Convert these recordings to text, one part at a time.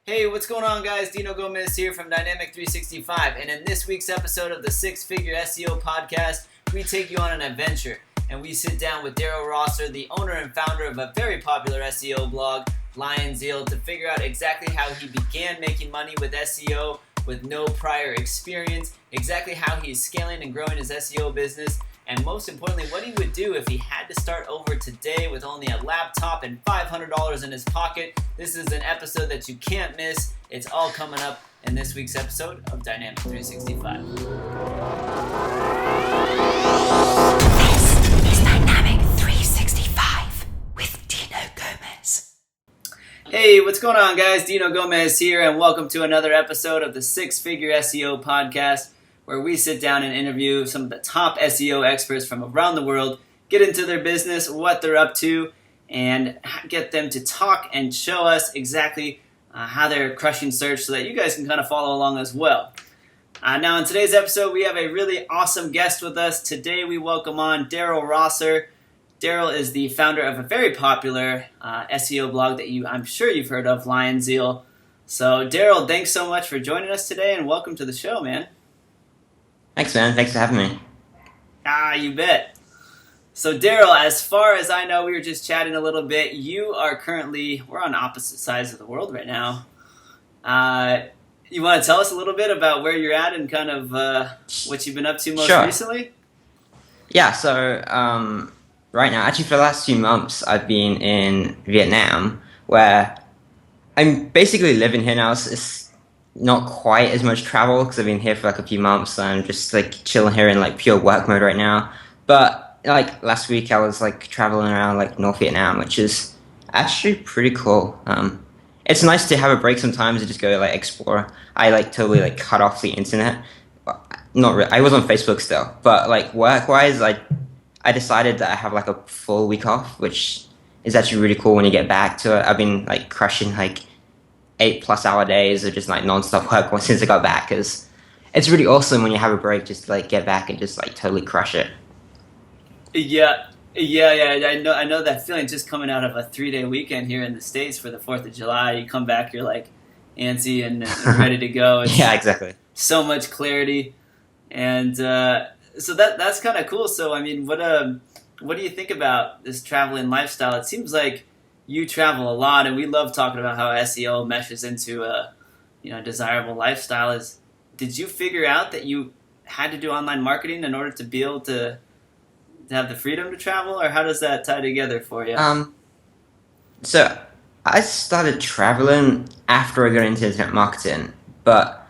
Hey, what's going on, guys? Dino Gomez here from Dynamik 365, and in this week's episode of the Figure SEO Podcast, we take you on an adventure, and we sit down with Daryl Rosser, the owner and founder of a very popular SEO blog, Lion Zeal, to figure out exactly how he began making money with SEO with no prior experience, exactly how he's scaling and growing his SEO business, and most importantly, what he would do if he had to start over today with only a laptop and $500 in his pocket. This is an episode that you can't miss. It's all coming up in this week's episode of Dynamik 365. This is Dynamik 365 with Dino Gomez. Hey, what's going on, guys? Dino Gomez here, and welcome to another episode of the Figure SEO Podcast, where we sit down and interview some of the top SEO experts from around the world, get into their business, what they're up to, and get them to talk and show us exactly how they're crushing search so that you guys can kind of follow along as well. Now, in today's episode, we have a really awesome guest with us. Today, we welcome on Daryl Rosser. Daryl is the founder of a very popular SEO blog that I'm sure you've heard of, Lion Zeal. So, Daryl, thanks so much for joining us today, and welcome to the show, man. Thanks, man. Thanks for having me. You bet. So, Daryl, as far as I know, we were just chatting a little bit. You are we're on opposite sides of the world right now. You want to tell us a little bit about where you're at and kind of what you've been up to most recently? Yeah, so right now, actually for the last few months, I've been in Vietnam, where I'm basically living here now. It's not quite as much travel because I've been here for like a few months and I'm just like chilling here in like pure work mode right now. But like last week I was like traveling around like North Vietnam, which is actually pretty cool. It's nice to have a break sometimes and just go like explore. I like totally like cut off the internet. Not really. I was on Facebook still, but like work wise, I decided that I have like a full week off, which is actually really cool when you get back to it. I've been like crushing like 8+ hour days of just like non-stop work since I got back, because it's really awesome when you have a break just to like get back and just like totally crush it. Yeah. I know that feeling just coming out of a 3-day weekend here in the States for the 4th of July. You come back, you're like antsy and ready to go. It's yeah, exactly. So much clarity. And so that's kind of cool. So, I mean, what do you think about this traveling lifestyle? It seems like you travel a lot, and we love talking about how SEO meshes into a desirable lifestyle. Did you figure out that you had to do online marketing in order to be able to have the freedom to travel, or how does that tie together for you? So I started traveling after I got into internet marketing, but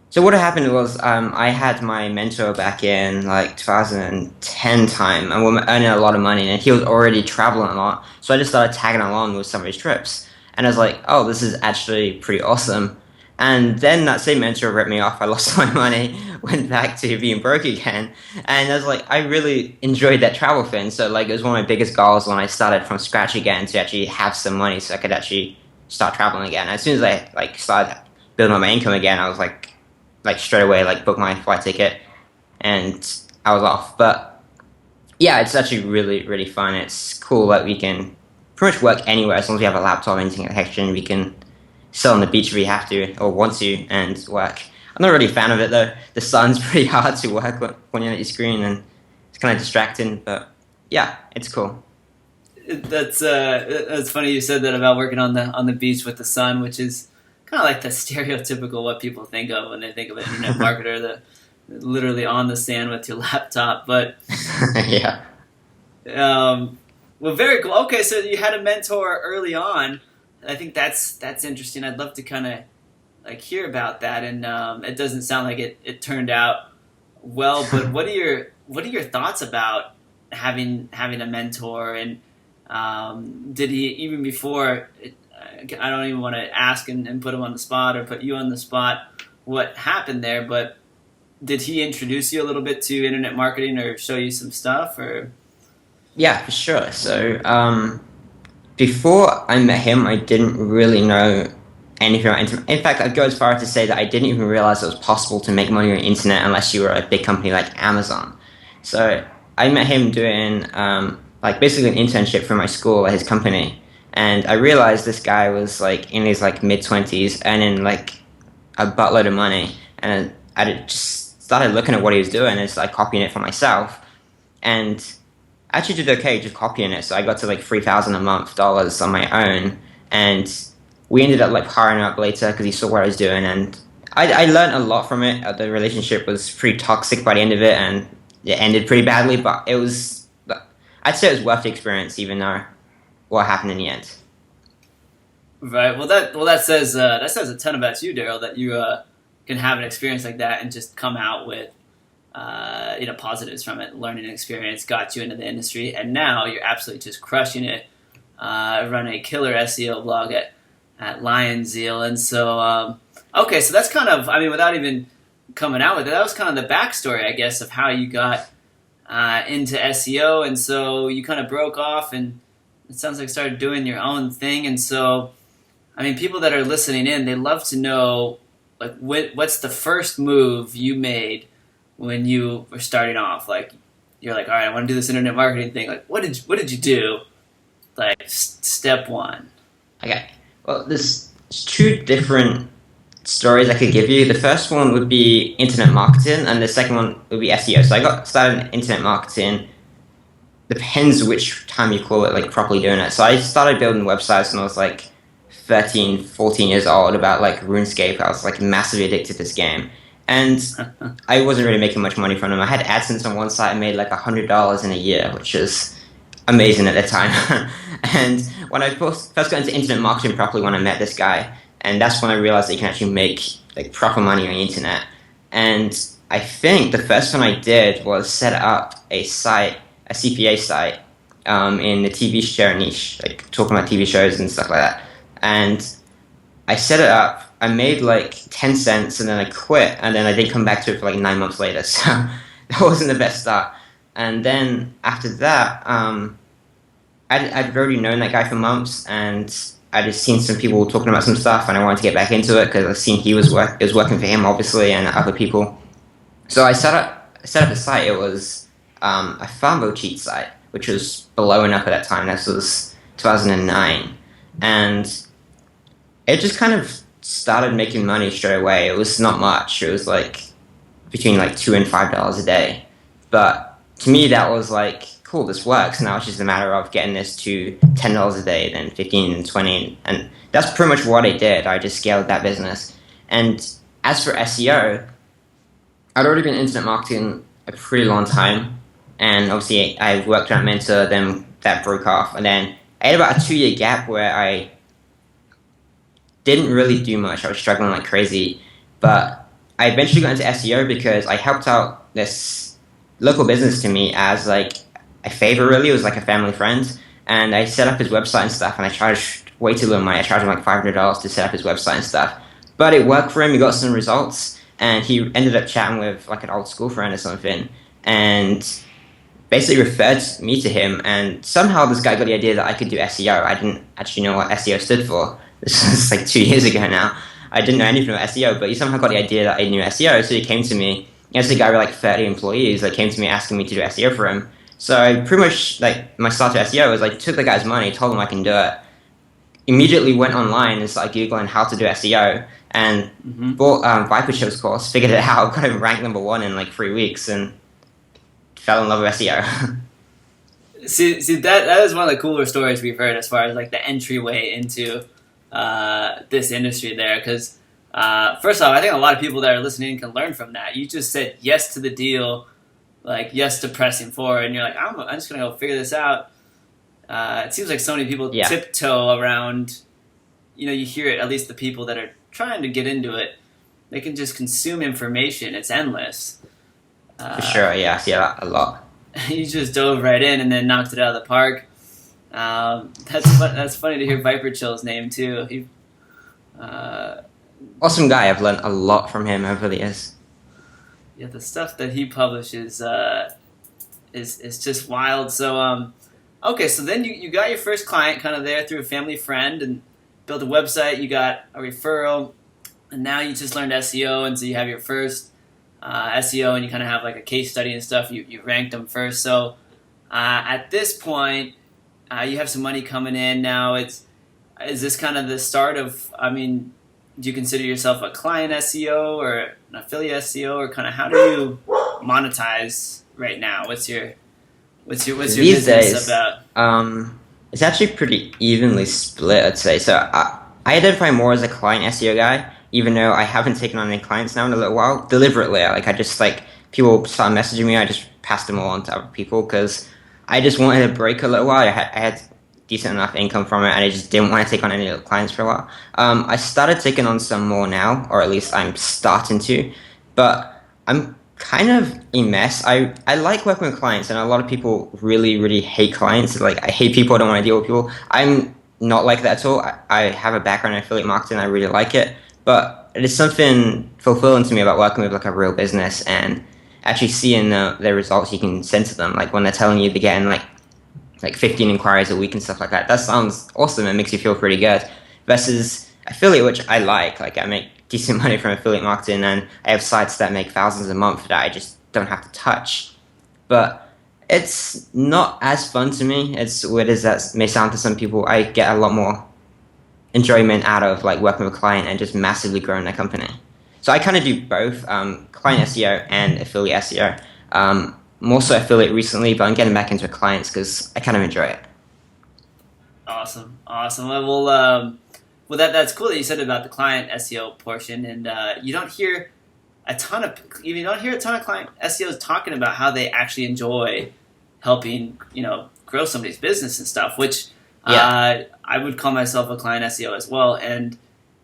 so what happened was I had my mentor back in like 2010 time, and we were earning a lot of money, and he was already traveling a lot, so I just started tagging along with some of his trips, and I was like, oh, this is actually pretty awesome. And then that same mentor ripped me off. I lost my money, went back to being broke again, and I was like, I really enjoyed that travel thing. So like it was one of my biggest goals when I started from scratch again to actually have some money so I could actually start traveling again. As soon as I like started building up my income again, I was like straight away like booked my flight ticket and I was off. But yeah, it's actually really, really fun. It's cool that we can pretty much work anywhere as long as we have a laptop and internet connection. We can sit on the beach if we have to or want to and work. I'm not really a fan of it though. The sun's pretty hard to work when you're at your screen, and it's kind of distracting, but yeah, it's cool. That's funny you said that about working on the beach with the sun, which is kind of like the stereotypical what people think of when they think of an internet marketer, the literally on the sand with your laptop. But yeah. Well, very cool. Okay, so you had a mentor early on. I think that's interesting. I'd love to kind of like hear about that. And it doesn't sound like it turned out well. But what are your thoughts about having a mentor? And did he, even before? I don't even want to ask and put him on the spot or put you on the spot what happened there, but did he introduce you a little bit to internet marketing or show you some stuff? Or yeah, for sure. So before I met him, I didn't really know anything about internet. In fact, I'd go as far as to say that I didn't even realize it was possible to make money on the internet unless you were a big company like Amazon. So I met him doing like basically an internship for my school at his company. And I realized this guy was like in his like mid-20s earning like a buttload of money. And I just started looking at what he was doing and started copying it for myself. And I actually did okay just copying it. So I got to like $3,000 a month dollars on my own. And we ended up like hiring up later because he saw what I was doing. And I learned a lot from it. The relationship was pretty toxic by the end of it, and it ended pretty badly. But I'd say it was worth the experience, even though what happened in the end. Right. Well, that says a ton about you, Daryl, that you can have an experience like that and just come out with positives from it. Learning experience got you into the industry, and now you're absolutely just crushing it. Run a killer SEO blog at Lion Zeal, and so okay, so that's kind of, I mean, without even coming out with it, that was kind of the backstory, I guess, of how you got into SEO, and so you kind of broke off, and it sounds like started doing your own thing, and so, I mean, people that are listening in, they love to know, like, what's the first move you made when you were starting off? Like, you're like, all right, I want to do this internet marketing thing. Like, what did you do? Like, step one. Okay. Well, there's two different stories I could give you. The first one would be internet marketing, and the second one would be SEO. So I got started in internet marketing. Depends which time you call it, like properly doing it. So I started building websites when I was like 13, 14 years old about like RuneScape. I was like massively addicted to this game. And I wasn't really making much money from them. I had AdSense on one site and made like $100 in a year, which is amazing at the time. And when I first got into internet marketing properly, when I met this guy, and that's when I realized that you can actually make like proper money on the internet. And I think the first one I did was set up a site, a CPA site, in the TV show niche, like talking about TV shows and stuff like that. And I set it up. I made like 10 cents, and then I quit, and then I didn't come back to it for like 9 months later. So that wasn't the best start. And then after that, I'd already known that guy for months, and I just seen some people talking about some stuff, and I wanted to get back into it because I seen it was working for him, obviously, and other people. So I set up a site. It was a Farmville cheat site, which was blowing up at that time. This was 2009, and it just kind of started making money straight away. It was not much. It was like between like $2 and $5 a day, but to me that was like, cool, this works. Now it's just a matter of getting this to $10 a day, then 15 and 20, and that's pretty much what I did. I just scaled that business. And as for SEO, I'd already been in internet marketing a pretty long time, and obviously I worked at Mentor, then that broke off, and then I had about a 2-year gap where I didn't really do much. I was struggling like crazy, but I eventually got into SEO because I helped out this local business to me as like a favor, really. It was like a family friend, and I set up his website and stuff, and I charged way too little money. I charged him like $500 to set up his website and stuff, but it worked for him. He got some results, and he ended up chatting with like an old school friend or something, and basically referred me to him, and somehow this guy got the idea that I could do SEO. I didn't actually know what SEO stood for. This was like 2 years ago now. I didn't know anything about SEO, but he somehow got the idea that I knew SEO, so he came to me. He was a guy with like 30 employees that came to me asking me to do SEO for him. So I pretty much, like, my start to SEO was like, took the guy's money, told him I can do it, immediately went online and started Googling how to do SEO, and bought Viper Chill's course, figured it out, got him ranked number 1 in like 3 weeks, and fell in love with SEO. See, that is one of the cooler stories we've heard as far as like the entryway into this industry there, because first off, I think a lot of people that are listening can learn from that. You just said yes to the deal, like yes to pressing forward, and you're like, I'm just gonna go figure this out. It seems like so many people tiptoe around. You know, you hear it. At least the people that are trying to get into it, they can just consume information. It's endless. For sure, yeah, I see that a lot. You just dove right in and then knocked it out of the park. That's funny to hear Viper Chill's name too. He, awesome guy. I've learned a lot from him over the years. Yeah, the stuff that he publishes is just wild. So okay, so then you got your first client kind of there through a family friend and built a website. You got a referral, and now you just learned SEO, and so you have your first SEO, and you kind of have like a case study and stuff. You ranked them first. So at this point, you have some money coming in. Now it's is this kind of the start of? I mean, do you consider yourself a client SEO or an affiliate SEO, or kind of how do you monetize right now? What's your These business days, about? it's actually pretty evenly split, I'd say. So I identify more as a client SEO guy, even though I haven't taken on any clients now in a little while. Deliberately, like I just like people start messaging me, I just pass them all on to other people because I just wanted a break a little while. I had decent enough income from it, and I just didn't want to take on any other clients for a while. I started taking on some more now, or at least I'm starting to, but I'm kind of a mess. I like working with clients, and a lot of people really, really hate clients. Like, I hate people, I don't want to deal with people. I'm not like that at all. I have a background in affiliate marketing, I really like it, but it is something fulfilling to me about working with like a real business and actually seeing the results you can send to them. Like when they're telling you they're getting like 15 inquiries a week and stuff like that. That sounds awesome. It makes you feel pretty good. Versus affiliate, which I like I make decent money from affiliate marketing, and I have sites that make thousands a month that I just don't have to touch. But it's not as fun to me. As weird as that may sound to some people, I get a lot more enjoyment out of like working with a client and just massively growing their company. So I kind of do both, client SEO and affiliate SEO. More so affiliate recently, but I'm getting back into clients because I kind of enjoy it. Awesome. Well, that's cool that you said about the client SEO portion, and you don't hear a ton of client SEOs talking about how they actually enjoy helping grow somebody's business and stuff. Which I would call myself a client SEO as well, and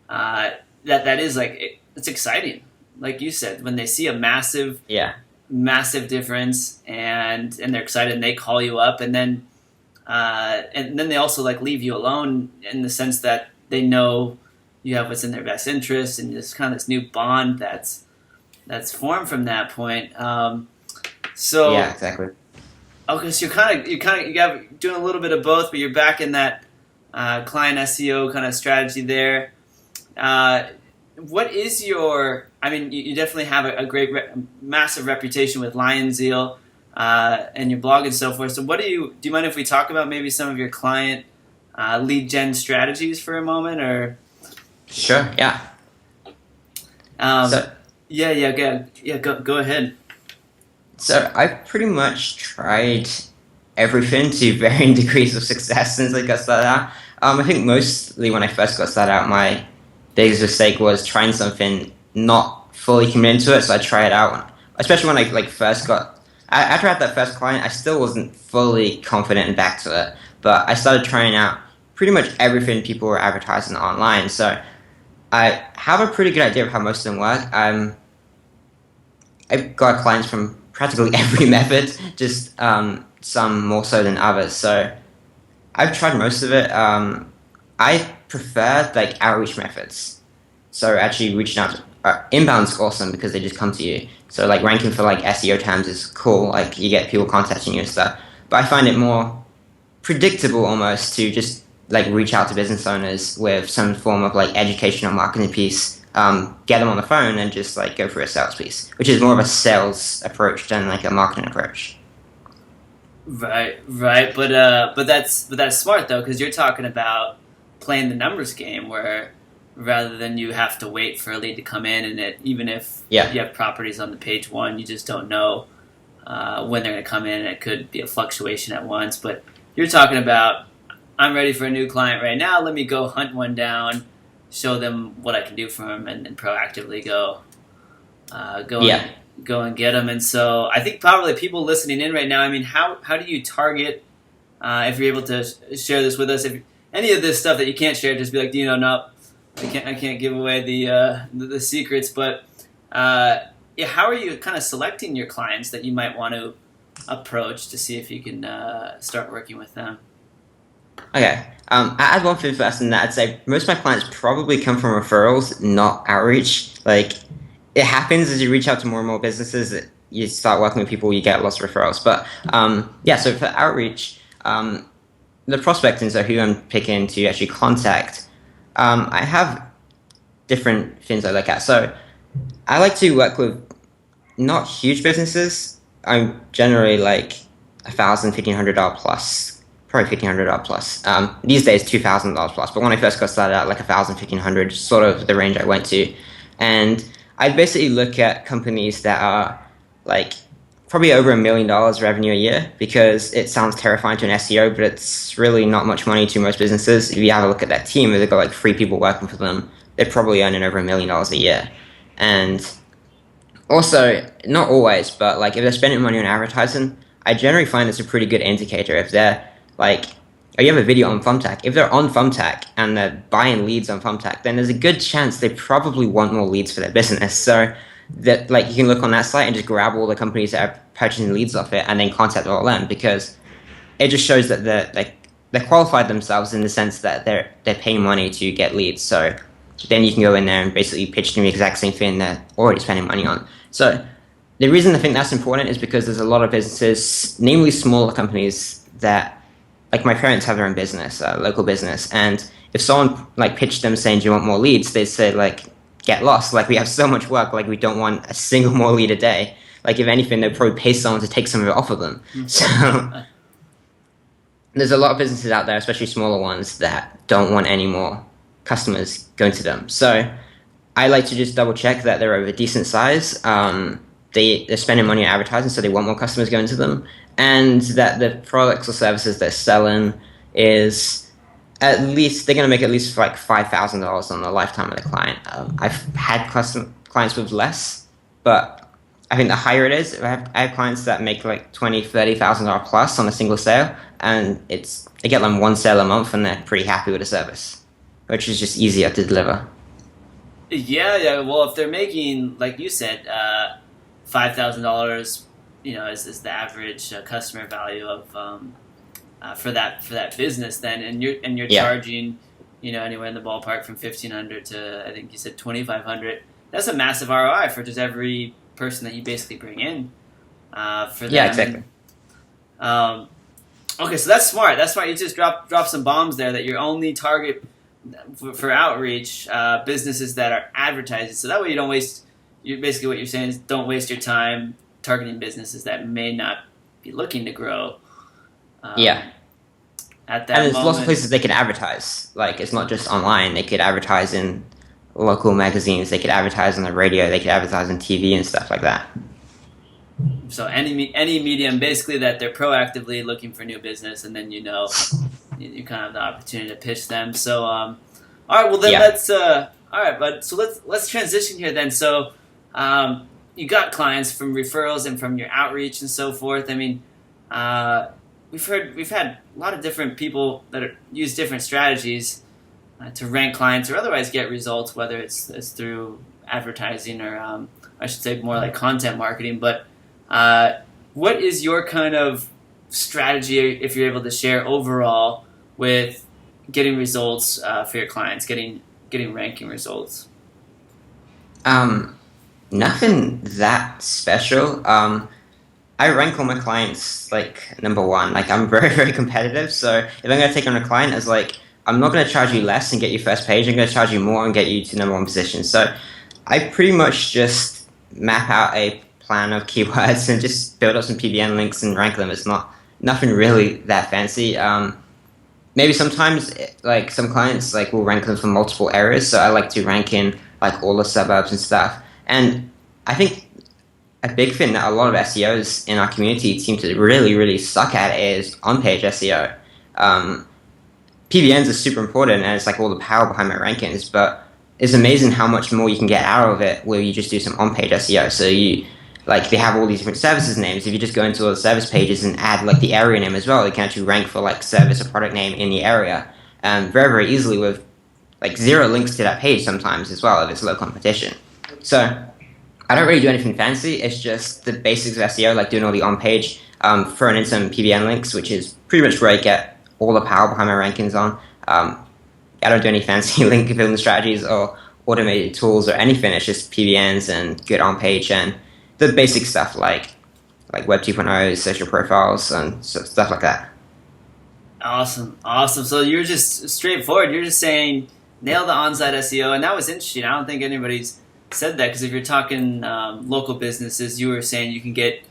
that is like it's exciting. Like you said, when they see a massive difference and they're excited and they call you up, and then they also like leave you alone in the sense that they know you have what's in their best interest, and there's kind of this new bond that's formed from that point. So yeah, exactly. Okay, so you're doing a little bit of both, but you're back in that client SEO kind of strategy there. What is your? I mean, you definitely have a great, massive reputation with Lion Zeal and your blog and so forth. So, do you mind if we talk about maybe some of your client lead gen strategies for a moment, or? Sure. Yeah. Go ahead. So I've pretty much tried everything to varying degrees of success since I got started out. I think mostly when I first got started out, my biggest mistake was trying something not fully committed to it. So I try it out, especially when I first got. After I had that first client, I still wasn't fully confident and back to it. But I started trying out pretty much everything people were advertising online. So I have a pretty good idea of how most of them work. I've got clients from practically every method, just some more so than others. So I've tried most of it. I prefer like outreach methods. So actually reaching out to inbound's awesome because they just come to you. So like ranking for like SEO terms is cool. Like you get people contacting you and stuff. But I find it more predictable almost to just like reach out to business owners with some form of like educational marketing piece. Get them on the phone and just like go through a sales piece, which is more of a sales approach than like a marketing approach. Right. But that's smart though, because you're talking about playing the numbers game, where rather than you have to wait for a lead to come in, and even if you have properties on the page one, you just don't know when they're going to come in, and it could be a fluctuation at once. But you're talking about, I'm ready for a new client right now. Let me go hunt one down, show them what I can do for them, and then proactively go and get them. And so I think probably people listening in right now, I mean, how do you target, if you're able to share this with us, if any of this stuff that you can't share, just be like, Dino, no, I can't give away the secrets, but how are you kind of selecting your clients that you might want to approach to see if you can start working with them? Okay. I add one thing first, and that I'd say most of my clients probably come from referrals, not outreach. Like, it happens as you reach out to more and more businesses that you start working with people, you get lots of referrals. But so for outreach, the prospecting, so who I'm picking to actually contact, I have different things I look at. So I like to work with not huge businesses. I'm generally like $1,000, $1,500 plus probably $1,500 plus. These days, $2,000 plus. But when I first got started out, like 1,000, 1,500, sort of the range I went to. And I'd basically look at companies that are like probably over $1 million revenue a year, because it sounds terrifying to an SEO, but it's really not much money to most businesses. If you have a look at that team, they've got like 3 people working for them, they're probably earning over $1 million a year. And also, not always, but like if they're spending money on advertising, I generally find it's a pretty good indicator. If they're like, oh, you have a video on Thumbtack. If they're on Thumbtack and they're buying leads on Thumbtack, then there's a good chance they probably want more leads for their business. So that, like, you can look on that site and just grab all the companies that are purchasing leads off it and then contact all of them, because it just shows that they're qualified themselves in the sense that they're paying money to get leads. So then you can go in there and basically pitch them the exact same thing they're already spending money on. So the reason I think that's important is because there's a lot of businesses, namely smaller companies, that, like, my parents have their own business, local business, and if someone like pitched them saying, do you want more leads, they'd say, like, get lost, like, we have so much work, like, we don't want a single more lead a day. Like, if anything, they'd probably pay someone to take some of it off of them. So there's a lot of businesses out there, especially smaller ones, that don't want any more customers going to them. So I like to just double check that they're of a decent size. They're spending money on advertising, so they want more customers going to them, and that the products or services they're selling is at least, they're going to make at least like $5,000 on the lifetime of the client. I've had clients with less, but I think the higher it is, I have clients that make like $20,000, $30,000 plus on a single sale, and they get like 1 sale a month, and they're pretty happy with the service, which is just easier to deliver. Yeah. Well, if they're making, like you said, $5,000, is the average customer value of for that business, then, and you're charging, anywhere in the ballpark from $1,500 to, I think you said $2,500. That's a massive ROI for just every person that you basically bring in for them. Yeah, exactly. Okay, so that's smart. You just drop some bombs there, that you're only target for outreach businesses that are advertising. So that way you don't waste. Basically what you're saying is, don't waste your time targeting businesses that may not be looking to grow. At that and there's moment, lots of places they could advertise. Like, it's not just online. They could advertise in local magazines. They could advertise on the radio. They could advertise on TV and stuff like that. So any medium, basically, that they're proactively looking for new business, and then you kind of have the opportunity to pitch them. So all right, well then let's all right, but so let's transition here then. So you got clients from referrals and from your outreach and so forth. I mean, we've had a lot of different people that use different strategies to rank clients or otherwise get results, whether it's through advertising or I should say more like content marketing. But what is your kind of strategy, if you're able to share, overall with getting results for your clients, getting ranking results? Nothing that special. I rank all my clients like number 1. Like, I'm very, very competitive. So if I'm going to take on a client as like, I'm not going to charge you less and get you first page. I'm going to charge you more and get you to number 1 position. So I pretty much just map out a plan of keywords and just build up some PBN links and rank them. It's nothing really that fancy. Maybe sometimes, like, some clients like will rank them from multiple areas. So I like to rank in like all the suburbs and stuff. And I think a big thing that a lot of SEOs in our community seem to really, really suck at is on-page SEO. PBNs are super important, and it's like all the power behind my rankings, but it's amazing how much more you can get out of it where you just do some on-page SEO. So they have all these different services names. If you just go into all the service pages and add like the area name as well, you can actually rank for like service or product name in the area very, very easily with like 0 links to that page sometimes as well if it's low competition. So I don't really do anything fancy. It's just the basics of SEO, like doing all the on-page, throwing in some PBN links, which is pretty much where I get all the power behind my rankings on. I don't do any fancy link building strategies or automated tools or anything. It's just PBNs and good on-page and the basic stuff like Web 2.0, social profiles, and stuff like that. Awesome. So you're just straightforward. You're just saying, nail the on-site SEO, and that was interesting. I don't think anybody's said that, because if you're talking local businesses, you were saying you can get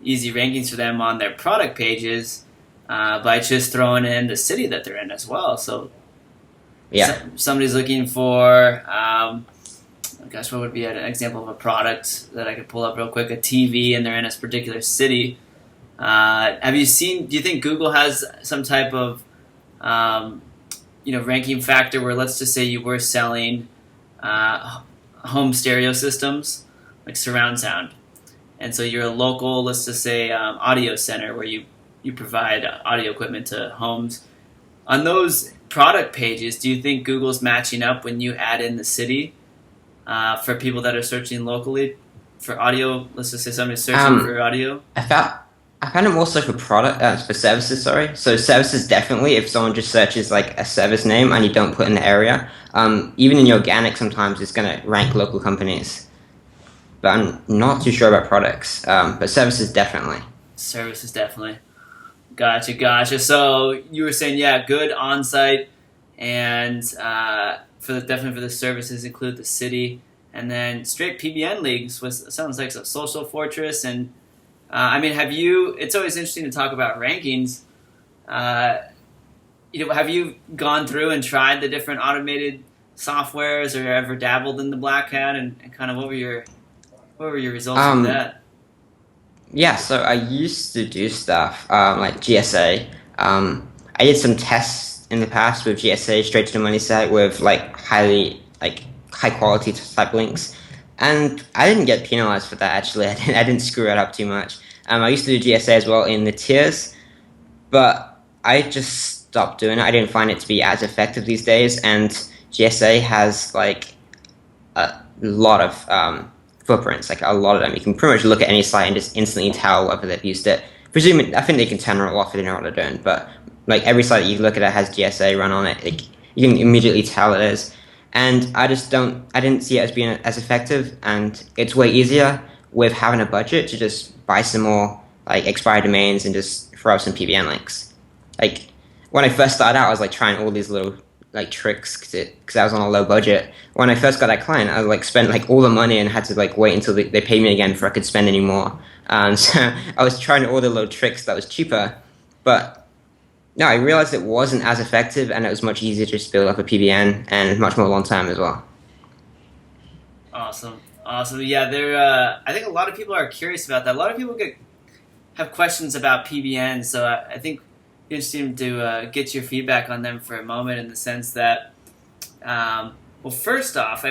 easy rankings for them on their product pages, by just throwing in the city that they're in as well. So Yeah. somebody's looking for, gosh, what would be an example of a product that I could pull up real quick? A TV, and they're in a particular city. Do you think Google has some type of, ranking factor where, let's just say you were selling home stereo systems, like surround sound. And so you're a local, let's just say, audio center where you provide audio equipment to homes. On those product pages, do you think Google's matching up when you add in the city for people that are searching locally for audio? Let's just say somebody's searching for audio. I found it more so for for services, sorry. So services, definitely, if someone just searches like a service name and you don't put in the area, even in your organic, sometimes it's going to rank local companies. But I'm not too sure about products, but services, definitely. Services, definitely. Gotcha. So you were saying, good on-site, and definitely for the services include the city, and then straight PBN leagues sounds like a social fortress. And it's always interesting to talk about rankings. Have you gone through and tried the different automated softwares, or ever dabbled in the Black Hat, and kind of what were your results of that? Yeah, so I used to do stuff like GSA. I did some tests in the past with GSA, straight to the money site, with high quality type links, and I didn't get penalized for that. Actually, I didn't screw it up too much. I used to do GSA as well in the tiers, but I just stopped doing it. I didn't find it to be as effective these days, and GSA has a lot of footprints, a lot of them. You can pretty much look at any site and just instantly tell whether they've used it. I think they can turn it off if they know what they're doing, but every site that you look at it has GSA run on it. You can immediately tell it is. And I didn't see it as being as effective, and it's way easier with having a budget to just buy some more expired domains and just throw up some PBN links. When I first started out, I was trying all these little tricks because I was on a low budget. When I first got that client, I spent all the money and had to wait until they paid me again before I could spend any more. So I was trying all the little tricks that was cheaper, but no, I realized it wasn't as effective, and it was much easier to just build up a PBN, and much more long term as well. Awesome. Yeah, I think a lot of people are curious about that. A lot of people have questions about PBN, so I think it's interesting to get your feedback on them for a moment, in the sense that, first off,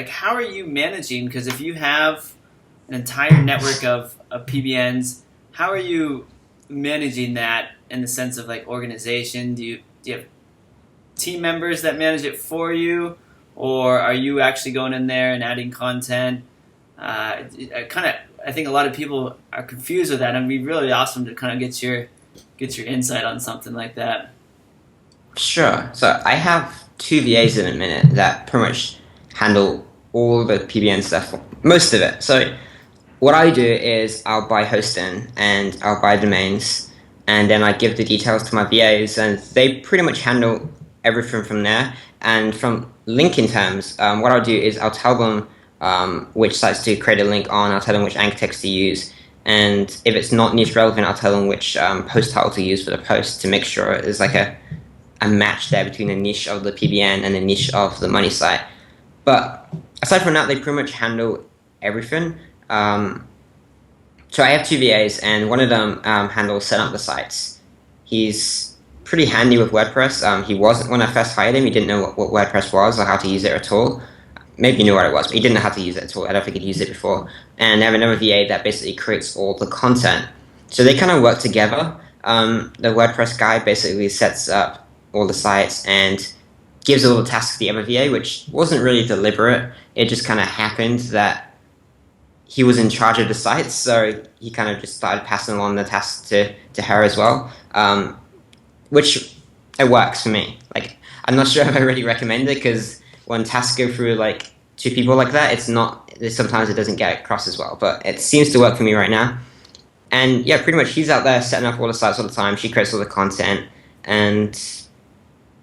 how are you managing? Because if you have an entire network of PBNs, how are you managing that in the sense of organization? Do you have team members that manage it for you, or are you actually going in there and adding content? I think a lot of people are confused with that, and it'd be really awesome to kind of get your insight on something like that. Sure. So I have 2 VAs in a minute that pretty much handle all the PBN stuff, most of it. So what I do is I'll buy hosting and I'll buy domains, and then I give the details to my VAs, and they pretty much handle everything from there. And from linking terms, what I'll do is I'll tell them which sites to create a link on. I'll tell them which anchor text to use, and if it's not niche relevant, I'll tell them which post title to use for the post, to make sure there's a match there between the niche of the PBN and the niche of the money site. But aside from that, they pretty much handle everything. So I have 2 VAs, and one of them handles setting up the sites. He's pretty handy with WordPress. He wasn't, when I first hired him, he didn't know what WordPress was or how to use it at all. Maybe he knew what it was, but he didn't know how to use it at all. I don't think he'd used it before. And I have another VA that basically creates all the content. So they kind of work together. The WordPress guy basically sets up all the sites and gives all the tasks to the other VA, which wasn't really deliberate. It just kind of happened that he was in charge of the sites, so he kind of just started passing along the tasks to her as well, which it works for me. I'm not sure if I really recommend it, because when tasks go through 2 people like that, sometimes it doesn't get across as well, but it seems to work for me right now. And yeah, pretty much he's out there setting up all the sites all the time. She creates all the content, and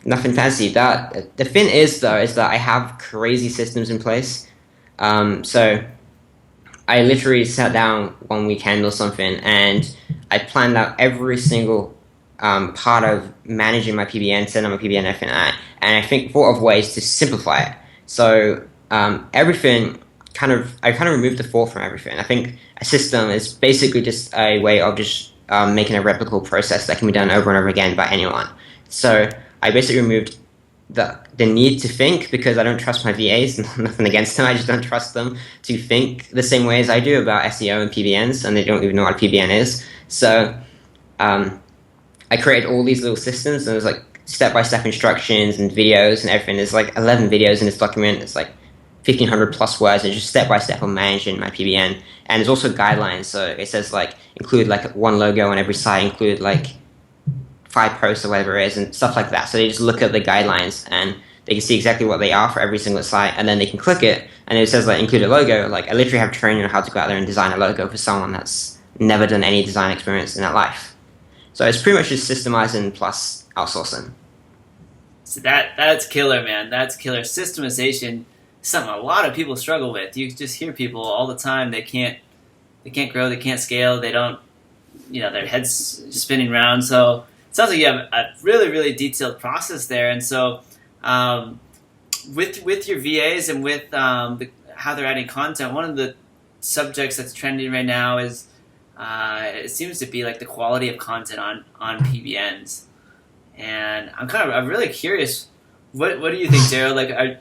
nothing fancy. The thing is that I have crazy systems in place. So I literally sat down one weekend or something, and I planned out every single part of managing my PBN, setting up my PBN, everything like that. And I think thought of ways to simplify it. So everything I kind of removed the thought from everything. I think a system is basically just a way of just making a replicable process that can be done over and over again by anyone. So I basically removed the need to think, because I don't trust my VAs, nothing against them, I just don't trust them to think the same way as I do about SEO and PBNs, and they don't even know what a PBN is. So I created all these little systems, and there's like step-by-step instructions and videos and everything. There's like 11 videos in this document. It's like 1,500 plus words, and just step-by-step on managing my PBN. And there's also guidelines, so it says like include like one logo on every site, include like 5 posts or whatever it is, and stuff like that. So they just look at the guidelines and they can see exactly what they are for every single site, and then they can click it and it says like include a logo. Like I literally have training on how to go out there and design a logo for someone that's never done any design experience in their life. So it's pretty much just systemizing plus outsourcing. So that's killer, man. That's killer. Systemization is something a lot of people struggle with. You just hear people all the time. They can't grow. They can't scale. They don't. Their heads spinning around. So it sounds like you have a really, really detailed process there. And so, with your VAs and with how they're adding content, one of the subjects that's trending right now is it seems to be like the quality of content on PBNs. And I'm really curious. What do you think, Daryl? Like, are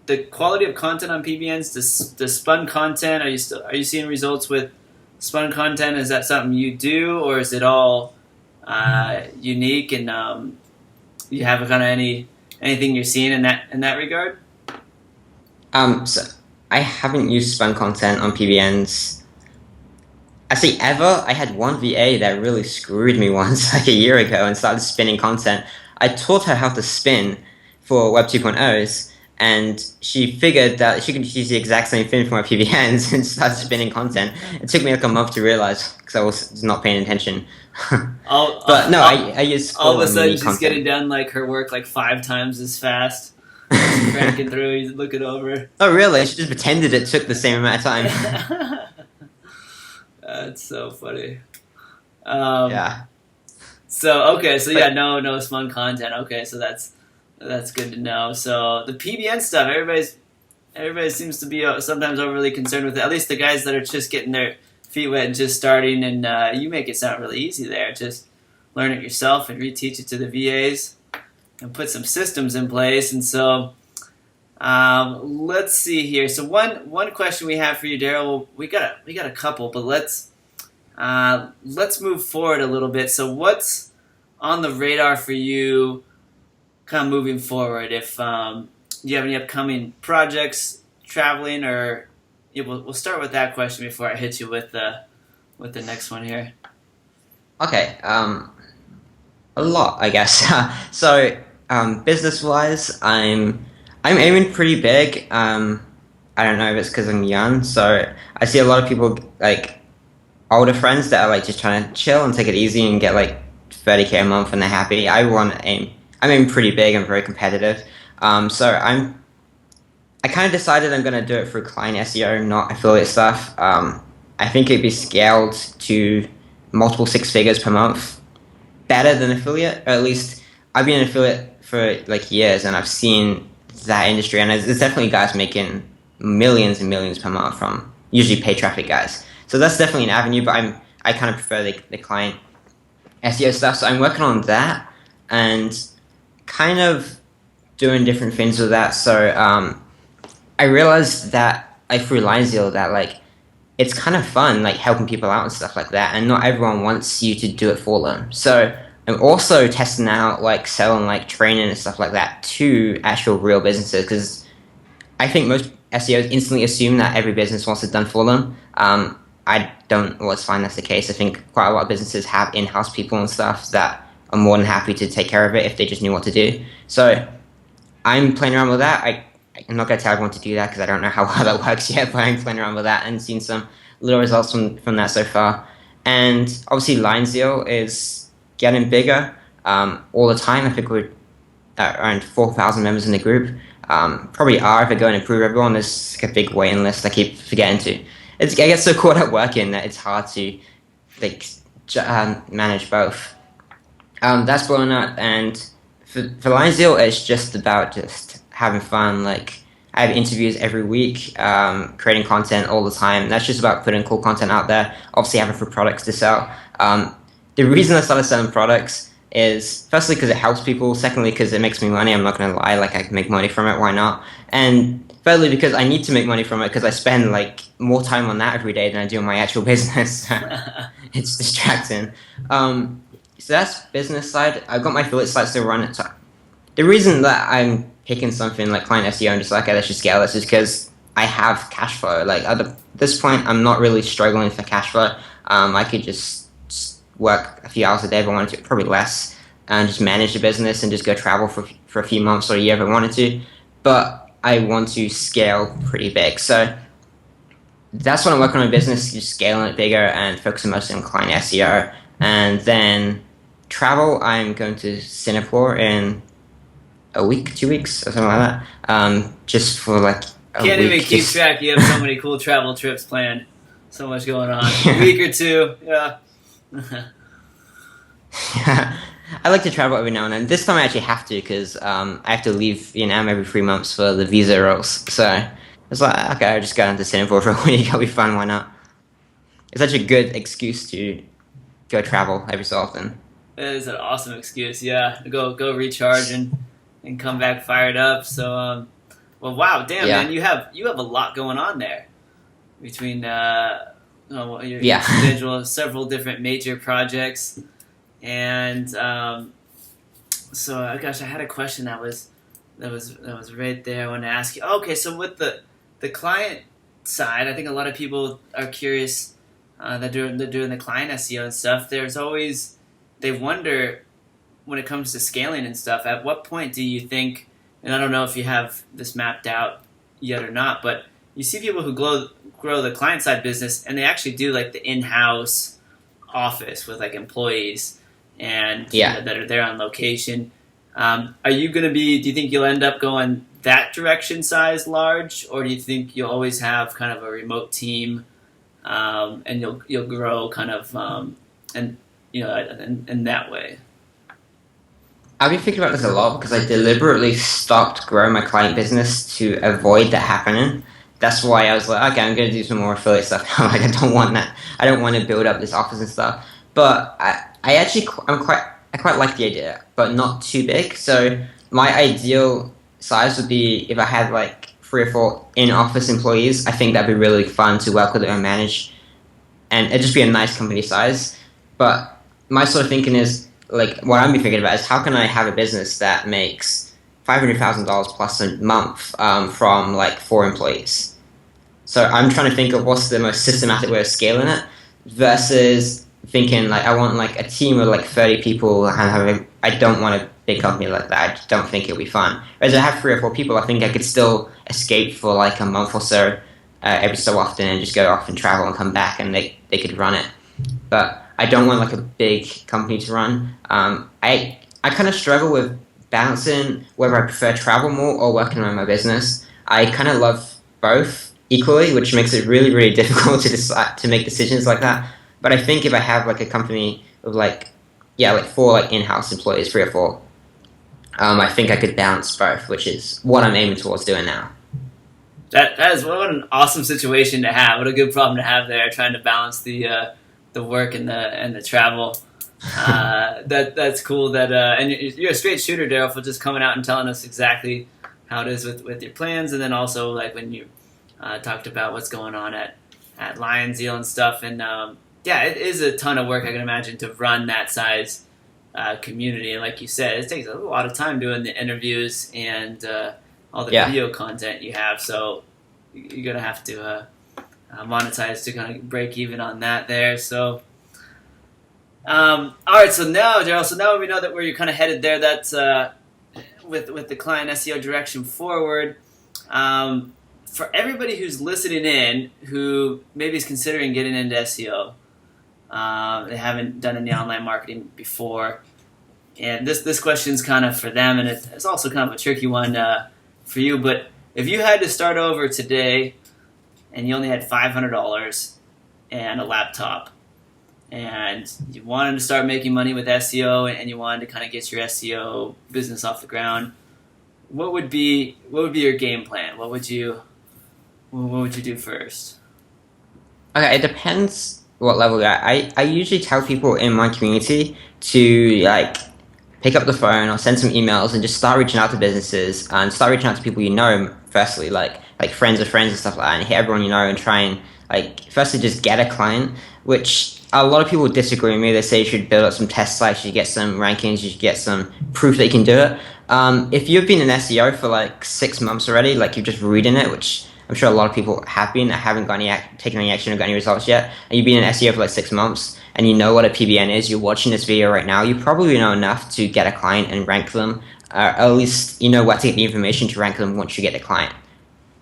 the quality of content on PBNs, the spun content? Are you seeing results with spun content? Is that something you do, or is it all unique? And you have kind of anything you're seeing in that regard? So I haven't used spun content on PBNs. I say ever. I had one VA that really screwed me once, like a year ago, and started spinning content. I taught her how to spin for Web 2.0s, and she figured that she could use the exact same thing for my PBNs and started spinning content. It took me like a month to realize, because I was not paying attention. I use all of a sudden she's getting done like her work like 5 times as fast. She's cranking through, you look it over. Oh really? She just pretended it took the same amount of time. That's so funny. Yeah. So no spun content. Okay, so that's good to know. So the PBN stuff, everybody seems to be sometimes overly concerned with it. At least the guys that are just getting their feet wet and just starting. And you make it sound really easy there. Just learn it yourself and reteach it to the VAs and put some systems in place. And so let's see here. So one question we have for you, Daryl. We got a couple, but let's move forward a little bit. So what's on the radar for you, kind of moving forward? If do you have any upcoming projects, traveling, or we'll start with that question before I hit you with the next one here. Okay, a lot, I guess. So business-wise, I'm aiming pretty big. I don't know if it's because I'm young, so I see a lot of people, like older friends, that are like just trying to chill and take it easy and get like 30K a month and they're happy. I'm aiming pretty big. I'm very competitive. So I kind of decided I'm going to do it through client SEO, not affiliate stuff. I think it'd be scaled to multiple 6 figures per month better than affiliate, or at least I've been an affiliate for like years and I've seen that industry, and there's definitely guys making millions and millions per month from usually paid traffic guys. So that's definitely an avenue, but I kind of prefer the client SEO stuff. So I'm working on that and kind of doing different things with that. So I realized that through Lion Zeal that like it's kind of fun like helping people out and stuff like that, and not everyone wants you to do it for them. So I'm also testing out like selling like training and stuff like that to actual real businesses, because I think most SEOs instantly assume that every business wants it done for them. I don't always find that's the case. I think quite a lot of businesses have in-house people and stuff that are more than happy to take care of it if they just knew what to do. So I'm playing around with that. I'm not going to tell everyone to do that because I don't know how well that works yet, but I'm playing around with that and seen some little results from that so far. And obviously Lion Zeal is getting bigger all the time. I think we're around 4,000 members in the group. Probably are if I go and improve everyone. There's like a big waiting list I keep forgetting to. I get so caught up working that it's hard to like manage both. That's blown up, and for Lion Zeal, it's just about just having fun. Like I have interviews every week, creating content all the time. That's just about putting cool content out there. Obviously, having for products to sell. The reason I started selling products is firstly because it helps people. Secondly, because it makes me money. I'm not going to lie. Like I can make money from it. Why not? And thirdly, because I need to make money from it because I spend like more time on that every day than I do on my actual business. It's distracting. So that's business side. I've got my affiliate sites to run it. So the reason that I'm picking something like client SEO and just like, okay, let's just scale this is because I have cash flow. Like at this point, I'm not really struggling for cash flow. I could just work a few hours a day if I wanted to, probably less, and just manage the business and just go travel for a few months or a year if I wanted to. But I want to scale pretty big. So that's what I'm working on my business, just scaling it bigger and focusing mostly on client SEO. And then travel, I'm going to Singapore in a week, 2 weeks, or something like that. Just for like a Can't week. even keep track. You have so many cool travel trips planned. So much going on. A week or two. Yeah. I like to travel every now and then. This time I actually have to because I have to leave Vietnam every 3 months for the visa rules. So it's like, okay, I'll just go down to Singapore for a week. It'll be fun. Why not? It's such a good excuse to go travel every so often. That is an awesome excuse. Yeah, go recharge and come back fired up. So, well, wow, damn, Yeah. man, you have a lot going on there between your Yeah. schedule, several different major projects, and so gosh, I had a question that was right there. I want to ask you. Okay, so with the client side, I think a lot of people are curious. They're doing the client SEO and stuff. There's always they wonder when it comes to scaling and stuff. At what point do you think? And I don't know if you have this mapped out yet or not, but you see people who grow the client side business, and they actually do like the in-house office with like employees and Yeah. that are there on location. Are you going to be? Do you think you'll end up going that direction, size large, or do you think you'll always have kind of a remote team, and you'll grow kind of and in that way? I've been thinking about this a lot because I deliberately stopped growing my client business to avoid that happening. That's why I was like, okay, I'm going to do some more affiliate stuff. Like, I don't want that. I don't want to build up this office and stuff. But I quite like the idea, but not too big. So my ideal size would be if I had like 3 or 4 in-office employees. I think that'd be really fun to work with and manage, and it'd just be a nice company size. But my sort of thinking is like what I'm thinking about is how can I have a business that makes $500,000 plus a month from like 4 employees. So I'm trying to think of what's the most systematic way of scaling it versus thinking like I want like a team of like 30 people and I don't want a big company like that. I just don't think it'll be fun. Whereas I have 3 or 4 people, I think I could still escape for like a month or so every so often and just go off and travel and come back and they could run it. But I don't want like a big company to run. I kind of struggle with balancing whether I prefer travel more or working on my business. I kind of love both equally, which makes it really, really difficult to decide to make decisions like that. But I think if I have like a company of like 4 like in-house employees, 3 or 4, I think I could balance both, which is what I'm aiming towards doing now. That is what an awesome situation to have. What a good problem to have there, trying to balance the work and the travel. That's cool. That and you're a straight shooter, Daryl, for just coming out and telling us exactly how it is with your plans, and then also like when you talked about what's going on at Lion Zeal and stuff. And it is a ton of work, I can imagine, to run that size community. And like you said, it takes a lot of time doing the interviews and all the video content you have. So you're gonna have to monetize to kind of break even on that there. So all right, so now Daryl, we know that where you're kind of headed there. That's with the client SEO direction forward. For everybody who's listening in who maybe is considering getting into SEO, they haven't done any online marketing before, and this question's kind of for them, and it's also kind of a tricky one for you. But if you had to start over today and you only had $500 and a laptop, and you wanted to start making money with SEO, and you wanted to kind of get your SEO business off the ground, what would be your game plan? What would you do first? Okay, it depends what level you're at. I usually tell people in my community to like pick up the phone or send some emails and just start reaching out to businesses and start reaching out to people you know firstly, like friends of friends and stuff like that, and hit everyone you know and try and like firstly just get a client, which a lot of people disagree with me. They say you should build up some test sites, you should get some rankings, you should get some proof that you can do it. If you've been in SEO for like 6 months already, like you're just reading it, which I'm sure a lot of people have been that haven't got taken any action or got any results yet, and you've been in SEO for like 6 months, and you know what a PBN is, you're watching this video right now, you probably know enough to get a client and rank them, at least you know where to get the information to rank them once you get the client.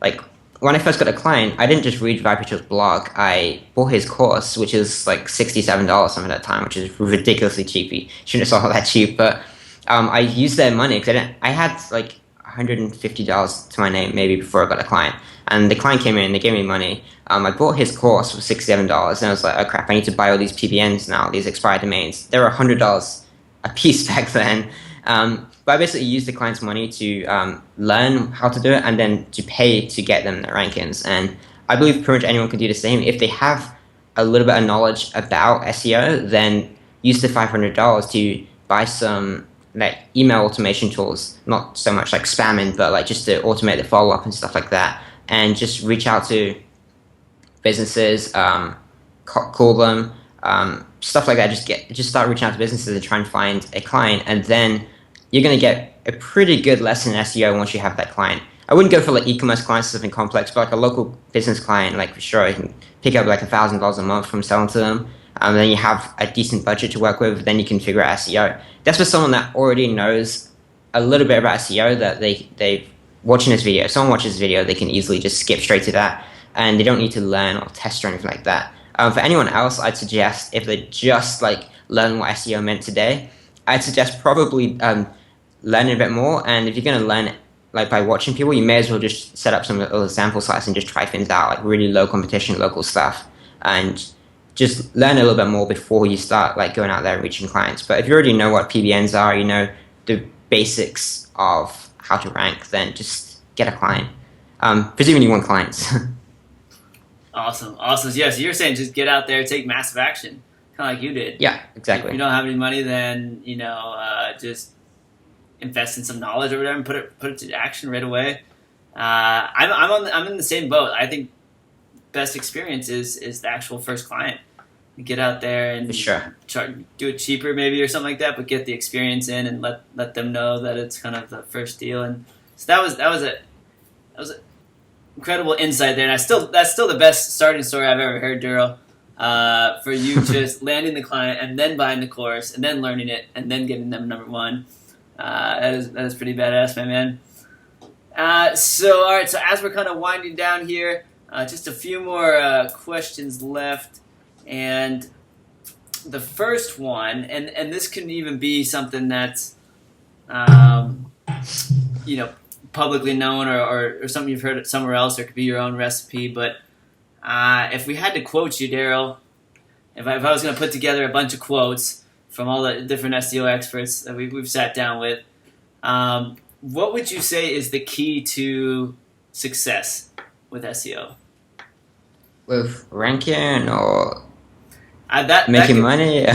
Like, when I first got a client, I didn't just read Vipitch's blog, I bought his course, which is like $67 something at that time, which is ridiculously cheap. You shouldn't have sold that cheap, but I used their money, because I had like $150 to my name maybe before I got a client. And the client came in, they gave me money. I bought his course for $67, and I was like, oh crap, I need to buy all these PBNs now, these expired domains. They were $100 a piece back then. But I basically used the client's money to learn how to do it and then to pay to get them their rankings. And I believe pretty much anyone can do the same. If they have a little bit of knowledge about SEO, then use the $500 to buy some like email automation tools, not so much like spamming, but like just to automate the follow-up and stuff like that. And just reach out to businesses, call them, stuff like that. Just start reaching out to businesses and try and find a client, and then you're going to get a pretty good lesson in SEO once you have that client. I wouldn't go for like e-commerce clients, something complex, but like a local business client, like for sure, you can pick up like $1,000 a month from selling to them. And then you have a decent budget to work with, then you can figure out SEO. That's for someone that already knows a little bit about SEO, that they've watching this video. If someone watches this video, they can easily just skip straight to that, and they don't need to learn or test or anything like that. For anyone else, I'd suggest if they just like learn what SEO meant today, I'd suggest probably learning a bit more. And if you're going to learn it like by watching people, you may as well just set up some little sample sites and just try things out, like really low competition, local stuff, and just learn a little bit more before you start like going out there and reaching clients. But if you already know what PBNs are, you know the basics of how to rank, then just get a client. Presuming you want clients. Awesome. Yeah, so you're saying just get out there, take massive action, kind of like you did. Yeah, exactly. If you don't have any money, then just invest in some knowledge or whatever, and put it to action right away. I'm in the same boat. I think best experience is the actual first client. Get out there and sure. Do it cheaper maybe or something like that, but get the experience in and let them know that it's kind of the first deal. And so that was an incredible insight there. And that's still the best starting story I've ever heard, Daryl. For you just landing the client and then buying the course and then learning it and then getting them number one. That is pretty badass, my man. So all right, so as we're kind of winding down here, just a few more questions left. And the first one, and this can even be something that's, publicly known or something you've heard somewhere else, or it could be your own recipe. But if we had to quote you, Daryl, if I was going to put together a bunch of quotes from all the different SEO experts that we've sat down with, what would you say is the key to success with SEO? With ranking or that making money?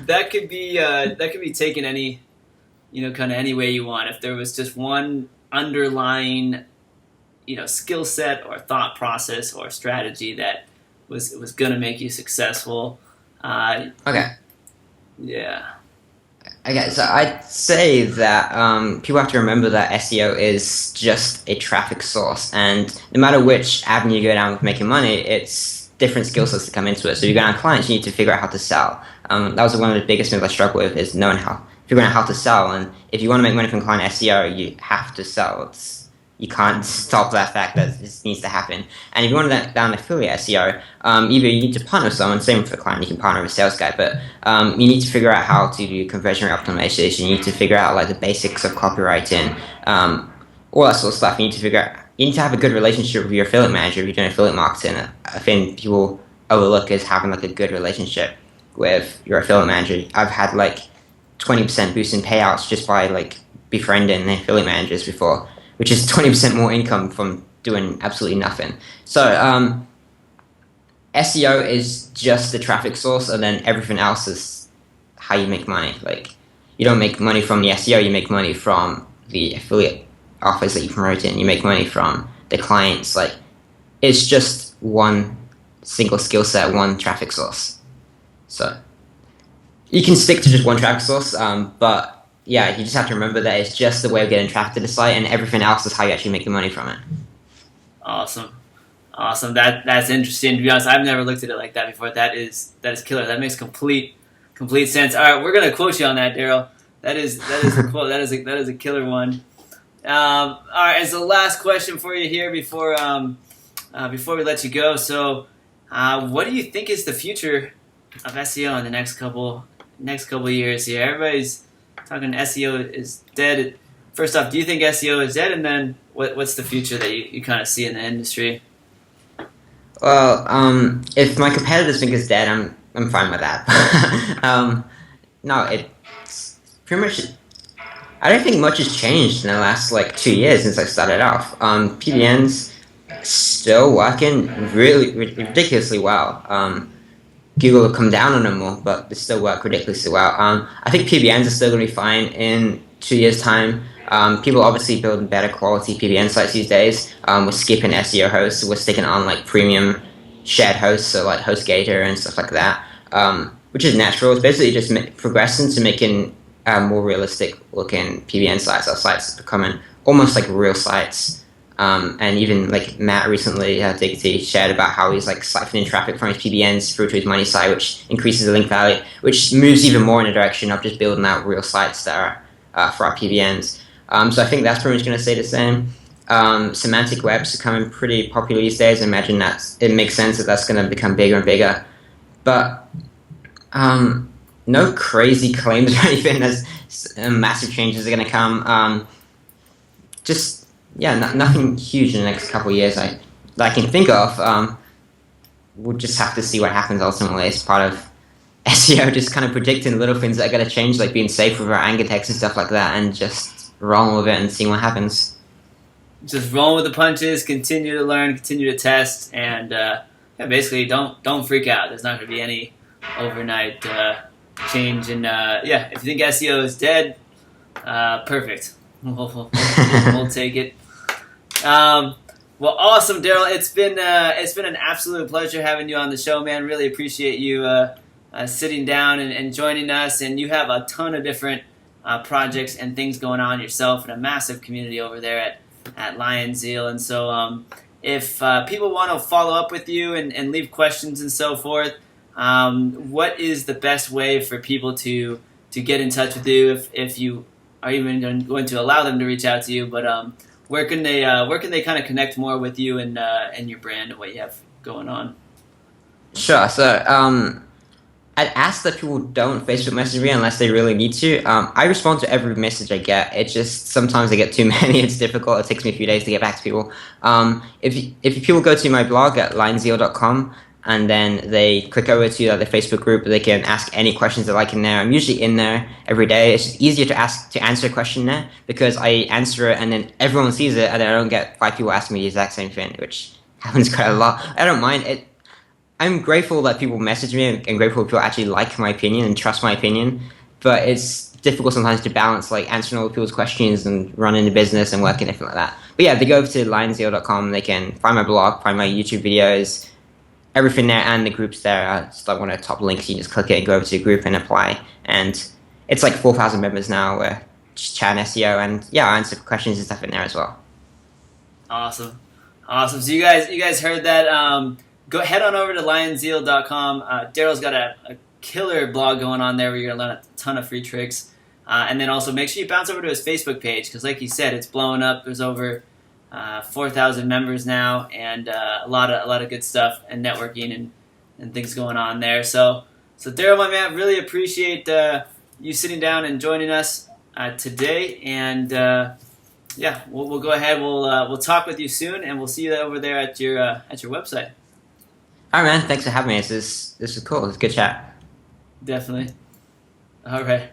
that could be taken any, kind of any way you want. If there was just one underlying, skill set or thought process or strategy that was going to make you successful. Okay. Yeah. Okay, so I'd say that people have to remember that SEO is just a traffic source, and no matter which avenue you go down with making money, it's different skill sets that come into it. So if you're going to clients, you need to figure out how to sell. That was one of the biggest things I struggle with, is figuring out how to sell. And if you want to make money from client SEO, you have to sell. You can't stop that fact that this needs to happen. And if you want to down affiliate SEO, either you need to partner with someone, same for the client, you can partner with a sales guy, but you need to figure out how to do conversion rate optimization. You need to figure out like the basics of copywriting, all that sort of stuff. You need to have a good relationship with your affiliate manager if you're doing affiliate marketing. A thing people overlook is having like a good relationship. with your affiliate manager. I've had like 20% boost in payouts just by like befriending the affiliate managers before, which is 20% more income from doing absolutely nothing. So SEO is just the traffic source, and then everything else is how you make money. Like, you don't make money from the SEO, you make money from the affiliate offers that you promote in, you make money from the clients. Like, it's just one single skill set, one traffic source. So you can stick to just one traffic source, but yeah, you just have to remember that it's just the way of getting traffic to the site, and everything else is how you actually make the money from it. Awesome. That's interesting. To be honest, I've never looked at it like that before. That is killer. That makes complete sense. All right, we're gonna quote you on that, Daryl. That is a quote. That is a killer one. All right, and so last question for you here before we let you go. So, what do you think is the future of SEO in the next couple years here? Everybody's talking SEO is dead. First off, do you think SEO is dead? And then what's the future that you kind of see in the industry? Well, if my competitors think it's dead, I'm fine with that. No, it's pretty much. I don't think much has changed in the last like 2 years since I started off. PBN's still working really ridiculously well. Google will come down on them more, but they still work ridiculously well. I think PBNs are still going to be fine in 2 years' time. People obviously building better quality PBN sites these days. We're skipping SEO hosts. We're sticking on like premium shared hosts, so like HostGator and stuff like that, which is natural. It's basically just progressing to making more realistic looking PBN sites. Our sites are becoming almost like real sites. And even like Matt recently, Diggity, shared about how he's like siphoning traffic from his PBNs through to his money site, which increases the link value, which moves even more in the direction of just building out real sites that are for our PBNs. So I think that's pretty much going to stay the same. Semantic webs are becoming pretty popular these days. I imagine it makes sense that that's going to become bigger and bigger. But no crazy claims or anything. There's massive changes are going to come. Nothing huge in the next couple of years that I can think of. We'll just have to see what happens ultimately. It's part of SEO, just kind of predicting little things that are going to change, like being safe with our anchor text and stuff like that, and just rolling with it and seeing what happens. Just rolling with the punches, continue to learn, continue to test, and basically don't freak out. There's not going to be any overnight change. And if you think SEO is dead, perfect. We'll take it. Well, awesome, Daryl. It's been an absolute pleasure having you on the show, man. Really appreciate you sitting down and joining us. And you have a ton of different projects and things going on yourself, and a massive community over there at Lion Zeal. And so, if people want to follow up with you and leave questions and so forth, what is the best way for people to get in touch with you if you are even going to allow them to reach out to you? But where can they kind of connect more with you and your brand and what you have going on? Sure. So I'd ask that people don't Facebook message me unless they really need to. I respond to every message I get. It just sometimes I get too many. It's difficult. It takes me a few days to get back to people. If people go to my blog at lionzeal.com and then they click over to the Facebook group, they can ask any questions they like in there. I'm usually in there every day. It's easier to answer a question there because I answer it and then everyone sees it, and then I don't get 5 people asking me the exact same thing, which happens quite a lot. I don't mind it. I'm grateful that people message me and grateful people actually like my opinion and trust my opinion, but it's difficult sometimes to balance like answering all people's questions and running the business and working anything like that. But yeah, they go over to lionzeal.com, they can find my blog, find my YouTube videos, everything there, and the groups there. It's like one of the top links. You just click it and go over to the group and apply. And it's like 4,000 members now. We're just chatting SEO, and yeah, I answer questions and stuff in there as well. Awesome. So you guys heard that. Go head on over to lionzeal.com. Daryl's got a killer blog going on there where you're going to learn a ton of free tricks. And then also make sure you bounce over to his Facebook page because, like he said, it's blowing up. There's over 4,000 members now, and a lot of good stuff and networking and things going on there. So Daryl, my man, really appreciate you sitting down and joining us today. And we'll go ahead. We'll talk with you soon, and we'll see you over there at your website. All right, man. Thanks for having me. This is cool. It's a good chat. Definitely. All right.